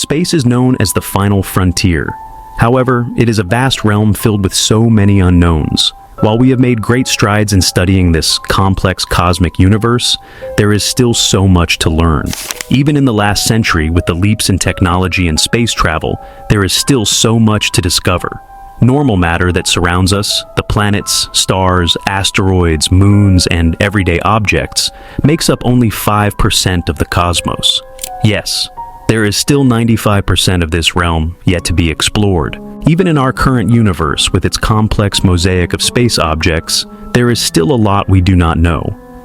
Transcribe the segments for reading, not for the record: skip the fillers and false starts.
Space is known as the final frontier. However, it is a vast realm filled with so many unknowns. While we have made great strides in studying this complex cosmic universe, there is still so much to learn. Even in the last century, with the leaps in technology and space travel, there is still so much to discover. Normal matter that surrounds us, the planets, stars, asteroids, moons, and everyday objects, makes up only 5% of the cosmos. Yes, there is still 95% of this realm yet to be explored. Even in our current universe, with its complex mosaic of space objects, there is still a lot we do not know.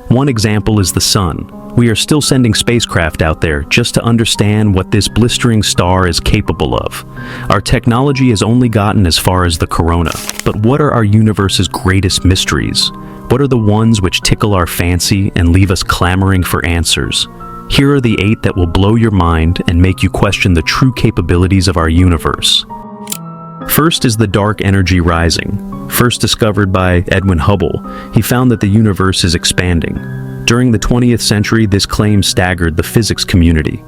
One example is the Sun. We are still sending spacecraft out there just to understand what this blistering star is capable of. Our technology has only gotten as far as the corona. But what are our universe's greatest mysteries? What are the ones which tickle our fancy and leave us clamoring for answers? Here are the 8 that will blow your mind and make you question the true capabilities of our universe. First is the dark energy rising. First discovered by Edwin Hubble, he found that the universe is expanding. During the 20th century, this claim staggered the physics community.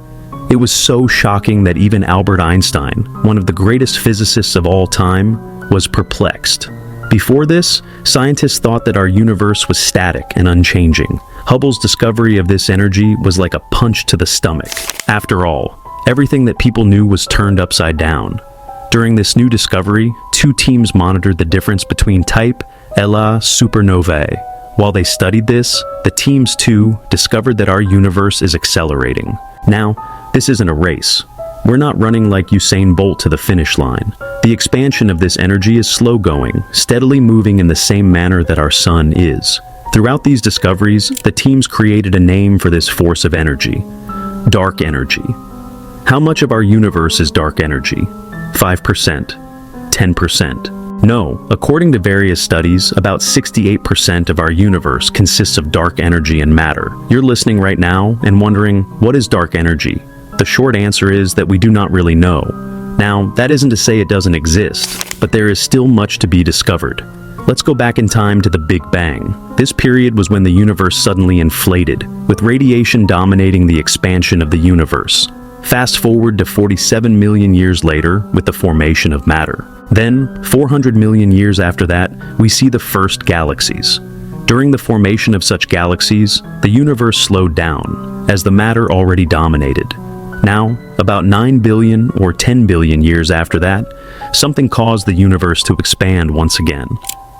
It was so shocking that even Albert Einstein, one of the greatest physicists of all time, was perplexed. Before this, scientists thought that our universe was static and unchanging. Hubble's discovery of this energy was like a punch to the stomach. After all, everything that people knew was turned upside down. During this new discovery, 2 teams monitored the difference between type Ela supernovae. While they studied this, the teams too discovered that our universe is accelerating. Now, this isn't a race. We're not running like Usain Bolt to the finish line. The expansion of this energy is slow-going, steadily moving in the same manner that our sun is. Throughout these discoveries, the teams created a name for this force of energy: dark energy. How much of our universe is dark energy? 5%? 10%? No, according to various studies, about 68% of our universe consists of dark energy and matter. You're listening right now and wondering, what is dark energy? The short answer is that we do not really know. Now, that isn't to say it doesn't exist, but there is still much to be discovered. Let's go back in time to the Big Bang. This period was when the universe suddenly inflated, with radiation dominating the expansion of the universe. Fast forward to 47 million years later with the formation of matter. Then, 400 million years after that, we see the first galaxies. During the formation of such galaxies, the universe slowed down, as the matter already dominated. Now, about 9 billion or 10 billion years after that, something caused the universe to expand once again.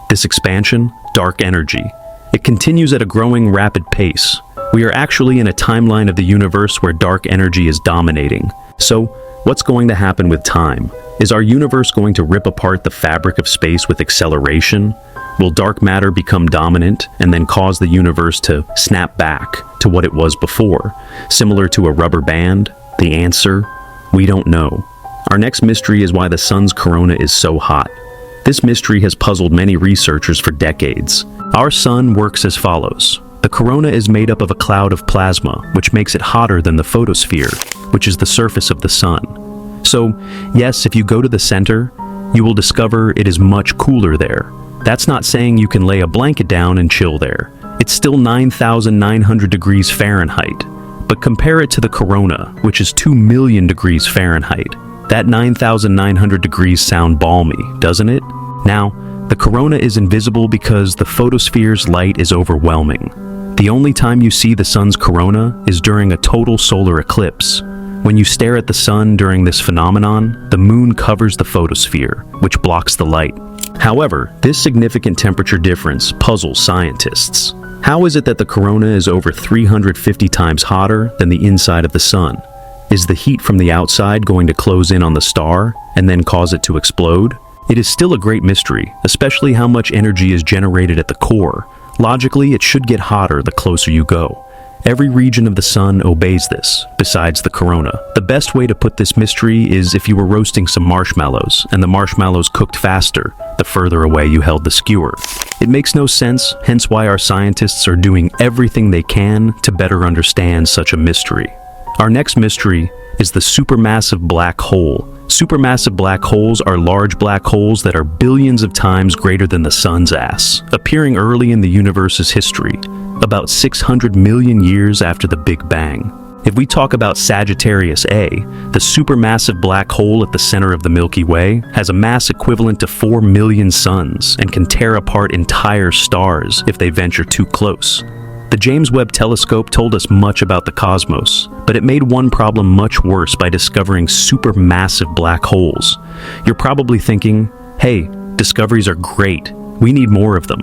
This expansion, dark energy. It continues at a growing rapid pace. We are actually in a timeline of the universe where dark energy is dominating. So, what's going to happen with time? Is our universe going to rip apart the fabric of space with acceleration? Will dark matter become dominant and then cause the universe to snap back to what it was before, similar to a rubber band? The answer? We don't know. Our next mystery is why the sun's corona is so hot. This mystery has puzzled many researchers for decades. Our sun works as follows. The corona is made up of a cloud of plasma, which makes it hotter than the photosphere, which is the surface of the sun. So, yes, if you go to the center, you will discover it is much cooler there. That's not saying you can lay a blanket down and chill there. It's still 9,900 degrees Fahrenheit. But compare it to the corona, which is 2 million degrees Fahrenheit. That 9,900 degrees sound balmy, doesn't it? Now, the corona is invisible because the photosphere's light is overwhelming. The only time you see the sun's corona is during a total solar eclipse. When you stare at the sun during this phenomenon, the moon covers the photosphere, which blocks the light. However, this significant temperature difference puzzles scientists. How is it that the corona is over 350 times hotter than the inside of the sun? Is the heat from the outside going to close in on the star and then cause it to explode? It is still a great mystery, especially how much energy is generated at the core. Logically, it should get hotter the closer you go. Every region of the sun obeys this, besides the corona. The best way to put this mystery is if you were roasting some marshmallows, and the marshmallows cooked faster, the further away you held the skewer. It makes no sense, hence why our scientists are doing everything they can to better understand such a mystery. Our next mystery is the supermassive black hole. Supermassive black holes are large black holes that are billions of times greater than the sun's ass, appearing early in the universe's history, about 600 million years after the Big Bang. If we talk about Sagittarius A, the supermassive black hole at the center of the Milky Way has a mass equivalent to 4 million suns and can tear apart entire stars if they venture too close. The James Webb Telescope told us much about the cosmos, but it made one problem much worse by discovering supermassive black holes. You're probably thinking, hey, discoveries are great, we need more of them.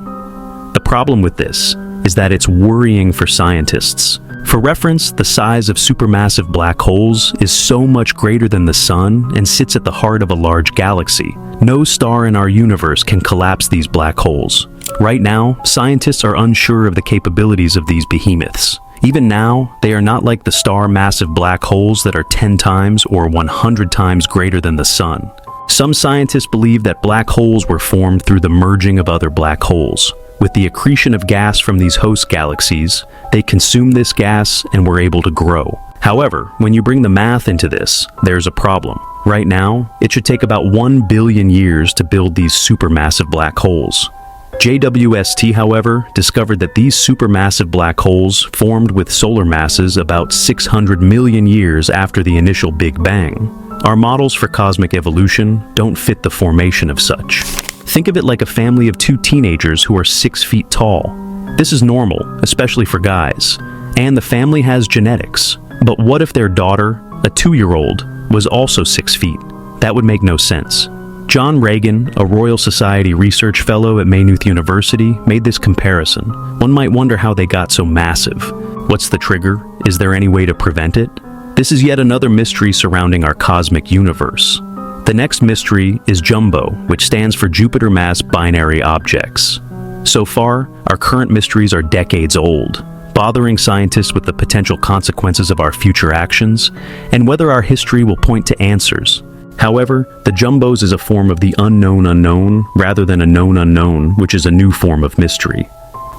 The problem with this is that it's worrying for scientists. For reference, the size of supermassive black holes is so much greater than the Sun and sits at the heart of a large galaxy. No star in our universe can collapse these black holes. Right now, scientists are unsure of the capabilities of these behemoths. Even now, they are not like the star-massive black holes that are 10 times or 100 times greater than the Sun. Some scientists believe that black holes were formed through the merging of other black holes. With the accretion of gas from these host galaxies, they consume this gas and were able to grow. However, when you bring the math into this, there's a problem. Right now, it should take about 1 billion years to build these supermassive black holes. JWST, however, discovered that these supermassive black holes formed with solar masses about 600 million years after the initial Big Bang. Our models for cosmic evolution don't fit the formation of such. Think of it like a family of 2 teenagers who are 6 feet tall. This is normal, especially for guys. And the family has genetics. But what if their daughter, a 2-year-old, was also 6 feet? That would make no sense. John Reagan, a Royal Society research fellow at Maynooth University, made this comparison. One might wonder how they got so massive. What's the trigger? Is there any way to prevent it? This is yet another mystery surrounding our cosmic universe. The next mystery is JUMBO, which stands for Jupiter Mass Binary Objects. So far, our current mysteries are decades old, bothering scientists with the potential consequences of our future actions and whether our history will point to answers. However, the jumbos is a form of the unknown unknown rather than a known unknown, which is a new form of mystery.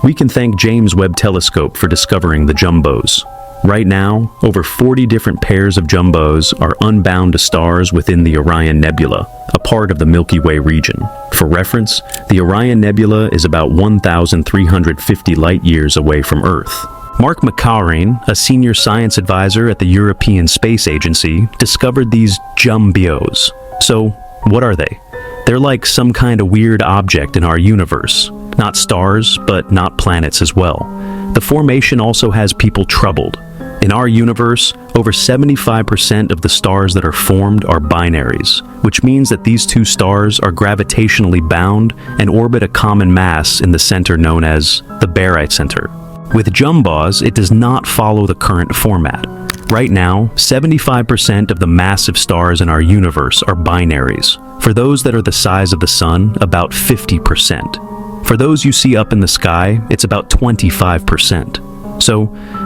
We can thank James Webb Telescope for discovering the jumbos. Right now, over 40 different pairs of jumbos are unbound to stars within the Orion Nebula, a part of the Milky Way region. For reference, the Orion Nebula is about 1,350 light-years away from Earth. Mark McCaughrean, a senior science advisor at the European Space Agency, discovered these jumbios. So, what are they? They're like some kind of weird object in our universe. Not stars, but not planets as well. The formation also has people troubled. In our universe, over 75% of the stars that are formed are binaries, which means that these 2 stars are gravitationally bound and orbit a common mass in the center known as the barite center. With jumbos, it does not follow the current format. Right now, 75% of the massive stars in our universe are binaries. For those that are the size of the Sun, about 50%. For those you see up in the sky, it's about 25%. So,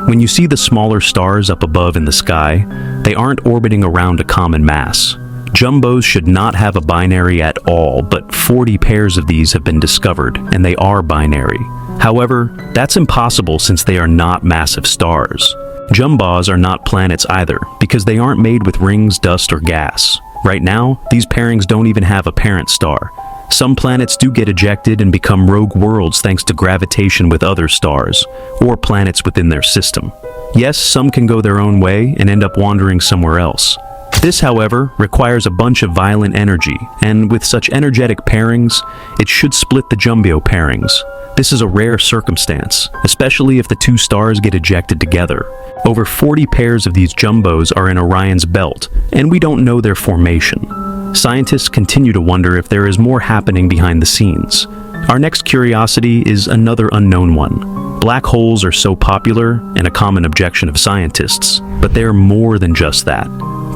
when you see the smaller stars up above in the sky, they aren't orbiting around a common mass. Jumbos should not have a binary at all, but 40 pairs of these have been discovered, and they are binary. However, that's impossible since they are not massive stars. Jumbos are not planets either, because they aren't made with rings, dust, or gas. Right now, these pairings don't even have a parent star. Some planets do get ejected and become rogue worlds thanks to gravitation with other stars, or planets within their system. Yes, some can go their own way and end up wandering somewhere else. This, however, requires a bunch of violent energy, and with such energetic pairings, it should split the jumbio pairings. This is a rare circumstance, especially if the 2 stars get ejected together. Over 40 pairs of these jumbos are in Orion's belt, and we don't know their formation. Scientists continue to wonder if there is more happening behind the scenes. Our next curiosity is another unknown one. Black holes are so popular and a common objection of scientists, but they're more than just that.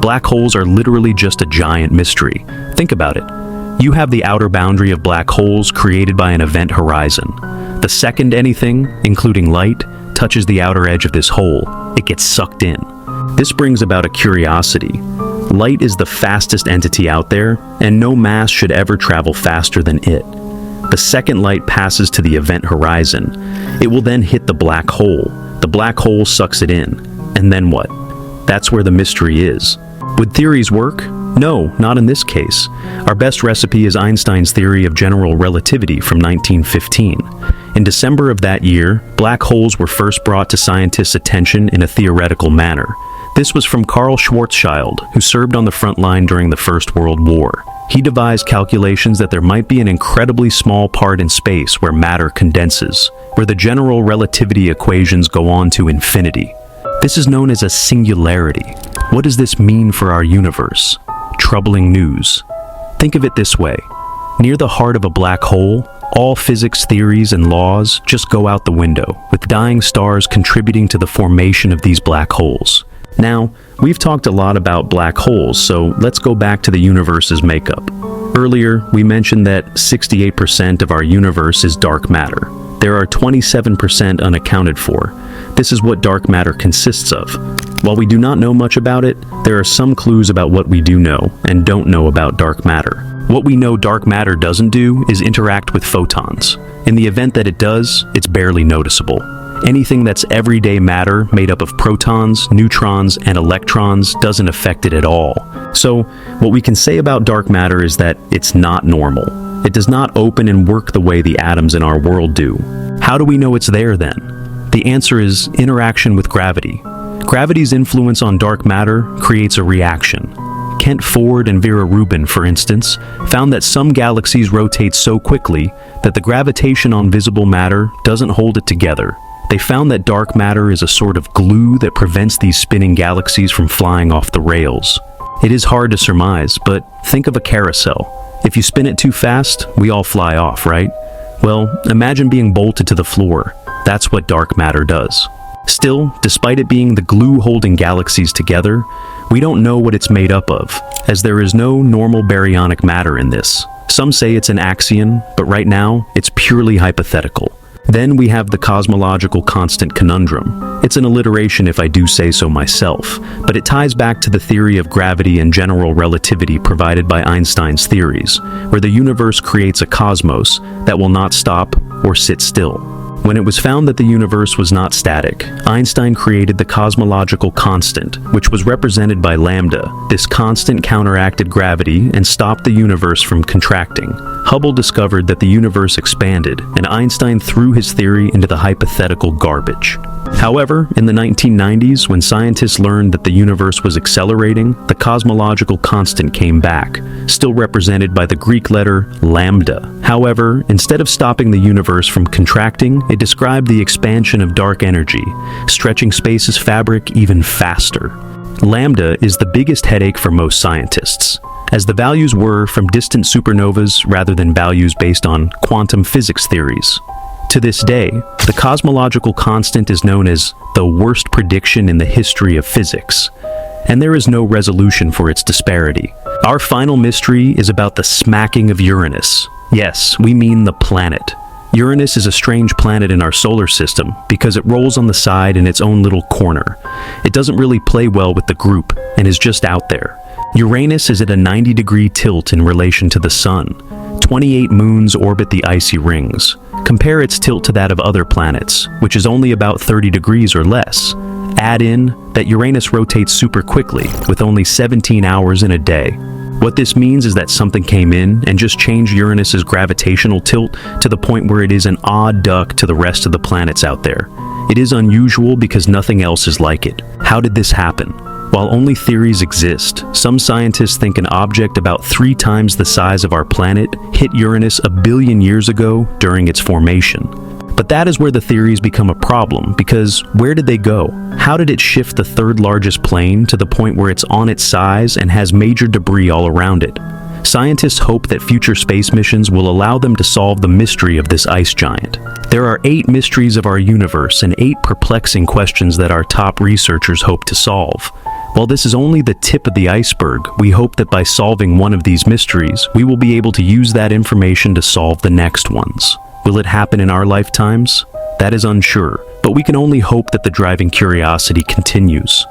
Black holes are literally just a giant mystery. Think about it. You have the outer boundary of black holes created by an event horizon. The second anything, including light, touches the outer edge of this hole, it gets sucked in. This brings about a curiosity. Light is the fastest entity out there, and no mass should ever travel faster than it. The second light passes to the event horizon. It will then hit the black hole. The black hole sucks it in. And then what? That's where the mystery is. Would theories work? No, not in this case. Our best recipe is Einstein's theory of general relativity from 1915. In December of that year, black holes were first brought to scientists' attention in a theoretical manner. This was from Carl Schwarzschild, who served on the front line during the First World War. He devised calculations that there might be an incredibly small part in space where matter condenses, where the general relativity equations go on to infinity. This is known as a singularity. What does this mean for our universe? Troubling news. Think of it this way. Near the heart of a black hole, all physics theories and laws just go out the window, with dying stars contributing to the formation of these black holes. Now, we've talked a lot about black holes, so let's go back to the universe's makeup. Earlier, we mentioned that 68% of our universe is dark matter. There are 27% unaccounted for. This is what dark matter consists of. While we do not know much about it, there are some clues about what we do know and don't know about dark matter. What we know dark matter doesn't do is interact with photons. In the event that it does, it's barely noticeable. Anything that's everyday matter made up of protons, neutrons, and electrons doesn't affect it at all. So, what we can say about dark matter is that it's not normal. It does not open and work the way the atoms in our world do. How do we know it's there then? The answer is interaction with gravity. Gravity's influence on dark matter creates a reaction. Kent Ford and Vera Rubin, for instance, found that some galaxies rotate so quickly that the gravitation on visible matter doesn't hold it together. They found that dark matter is a sort of glue that prevents these spinning galaxies from flying off the rails. It is hard to surmise, but think of a carousel. If you spin it too fast, we all fly off, right? Well, imagine being bolted to the floor. That's what dark matter does. Still, despite it being the glue holding galaxies together, we don't know what it's made up of, as there is no normal baryonic matter in this. Some say it's an axion, but right now, it's purely hypothetical. Then we have the cosmological constant conundrum. It's an alliteration if I do say so myself, but it ties back to the theory of gravity and general relativity provided by Einstein's theories, where the universe creates a cosmos that will not stop or sit still. When it was found that the universe was not static, Einstein created the cosmological constant, which was represented by lambda. This constant counteracted gravity and stopped the universe from contracting. Hubble discovered that the universe expanded, and Einstein threw his theory into the hypothetical garbage. However, in the 1990s, when scientists learned that the universe was accelerating, the cosmological constant came back, still represented by the Greek letter lambda. However, instead of stopping the universe from contracting, it described the expansion of dark energy, stretching space's fabric even faster. Lambda is the biggest headache for most scientists, as the values were from distant supernovas rather than values based on quantum physics theories. To this day, the cosmological constant is known as the worst prediction in the history of physics, and there is no resolution for its disparity. Our final mystery is about the smacking of Uranus. Yes, we mean the planet. Uranus is a strange planet in our solar system because it rolls on the side in its own little corner. It doesn't really play well with the group and is just out there. Uranus is at a 90-degree tilt in relation to the Sun. 28 moons orbit the icy rings. Compare its tilt to that of other planets, which is only about 30 degrees or less. Add in that Uranus rotates super quickly, with only 17 hours in a day. What this means is that something came in and just changed Uranus's gravitational tilt to the point where it is an odd duck to the rest of the planets out there. It is unusual because nothing else is like it. How did this happen? While only theories exist, some scientists think an object about 3 times the size of our planet hit Uranus a billion years ago during its formation. But that is where the theories become a problem, because where did they go? How did it shift the third largest plane to the point where it's on its size and has major debris all around it? Scientists hope that future space missions will allow them to solve the mystery of this ice giant. There are 8 mysteries of our universe and 8 perplexing questions that our top researchers hope to solve. While this is only the tip of the iceberg, we hope that by solving one of these mysteries, we will be able to use that information to solve the next ones. Will it happen in our lifetimes? That is unsure, but we can only hope that the driving curiosity continues.